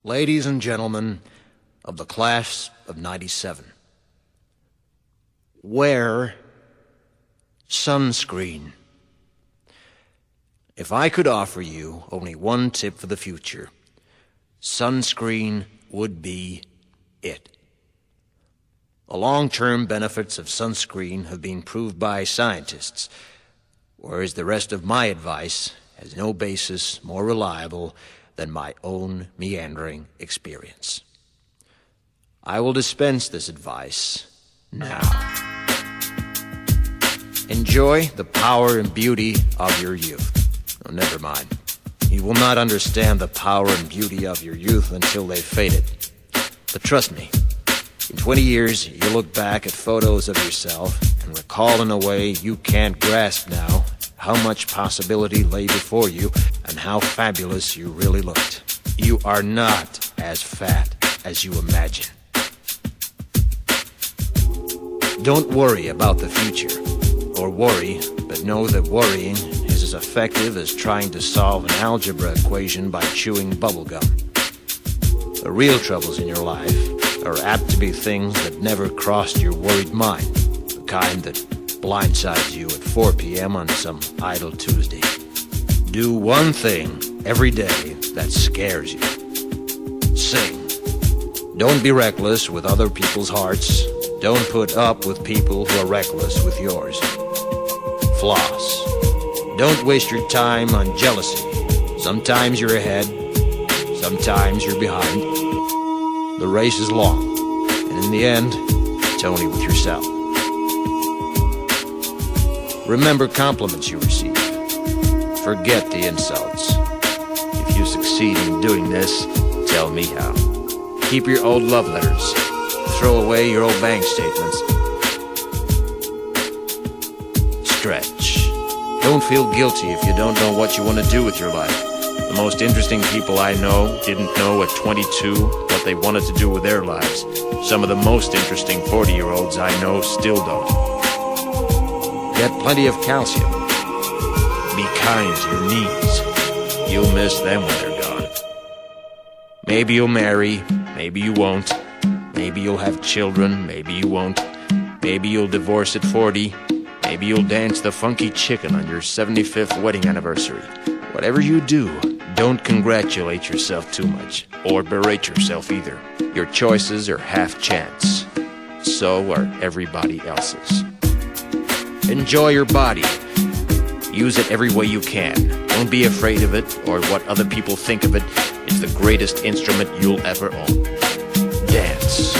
Ladies and gentlemen of the class of '97, wear sunscreen. If I could offer you only one tip for the future, sunscreen would be it. The long-term benefits of sunscreen have been proved by scientists, whereas the rest of my advice has no basis more reliable than my own meandering experience. I will dispense this advice now. Enjoy the power and beauty of your youth. Oh, never mind. You will not understand the power and beauty of your youth until they've faded. But trust me, in 20 years, you'll look back at photos of yourself and recall in a way you can't grasp now how much possibility lay before you and how fabulous you really looked. You are not as fat as you imagine. Don't worry about the future, or worry, but know that worrying is as effective as trying to solve an algebra equation by chewing bubblegum. The real troubles in your life are apt to be things that never crossed your worried mind, the kind that blindsides you at 4 p.m. on some idle Tuesday. Do one thing every day that scares you. Sing. Don't be reckless with other people's hearts. Don't put up with people who are reckless with yours. Floss. Don't waste your time on jealousy. Sometimes you're ahead, sometimes you're behind. The race is long, and in the end, it's only with yourself. Remember compliments you receive. Forget the insults. If you succeed in doing this, tell me how. Keep your old love letters. Throw away your old bank statements. Stretch. Don't feel guilty if you don't know what you want to do with your life. The most interesting people I know didn't know at 22 what they wanted to do with their lives. Some of the most interesting 40-year-olds I know still don't. Get plenty of calcium. Be kind to your knees. You'll miss them when they're gone. Maybe you'll marry, maybe you won't. Maybe you'll have children, maybe you won't. Maybe you'll divorce at 40. Maybe you'll dance the funky chicken on your 75th wedding anniversary. Whatever you do, don't congratulate yourself too much, or berate yourself either. Your choices are half chance. So are everybody else's. Enjoy your body. Use it every way you can. Don't be afraid of it or what other people think of it. It's the greatest instrument you'll ever own. Dance.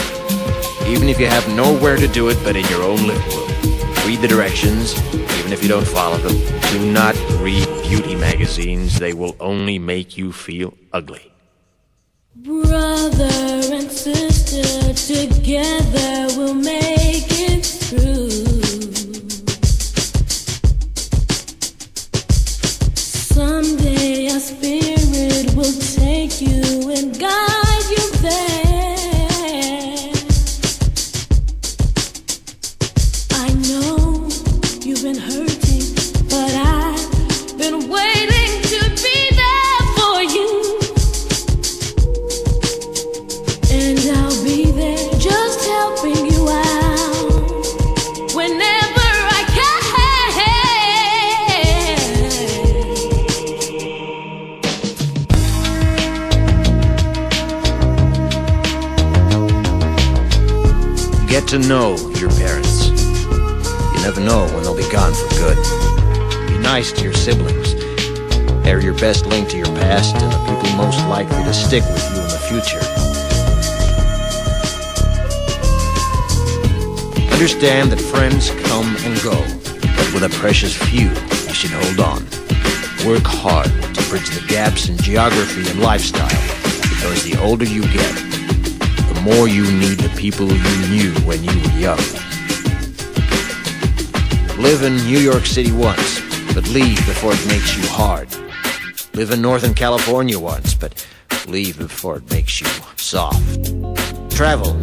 Even if you have nowhere to do it but in your own living room. Read the directions, even if you don't follow them. Do not read beauty magazines. They will only make you feel ugly. Brother and sister, together we'll make it through. Someday our spirit will take you and guide you there. I know you've been hurting, but I've been waiting to be there for you. And I'll be there just helping you out whenever I can. Get to know your parents. You never know when they'll be gone for good. Be nice to your siblings. They're your best link to your past and the people most likely to stick with you in the future. Understand that friends come and go, but with a precious few, you should hold on. Work hard to bridge the gaps in geography and lifestyle, because the older you get, the more you need the people you knew when you were young. Live in New York City once, but leave before it makes you hard. Live in Northern California once, but leave before it makes you soft. Travel.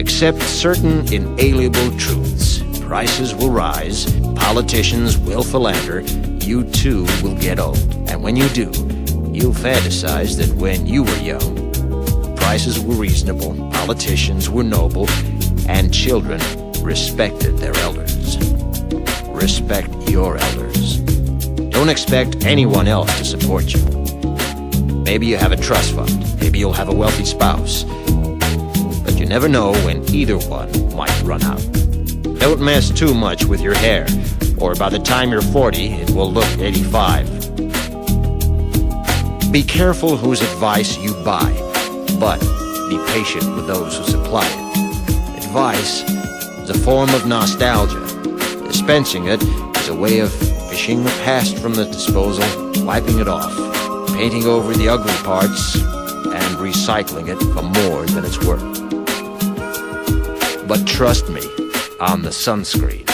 Accept certain inalienable truths. Prices will rise, politicians will philander, you too will get old. And when you do, You'll fantasize that when you were young, prices were reasonable, politicians were noble, and children respected their elders. Respect your elders. Don't expect anyone else to support you. Maybe you have a trust fund. Maybe you'll have a wealthy spouse. But you never know when either one might run out. Don't mess too much with your hair, or by the time you're 40, it will look 85. Be careful whose advice you buy, but be patient with those who supply it. Advice is a form of nostalgia. Dispensing it is a way of fishing the past from the disposal, wiping it off, painting over the ugly parts, and recycling it for more than it's worth. But trust me on the sunscreen.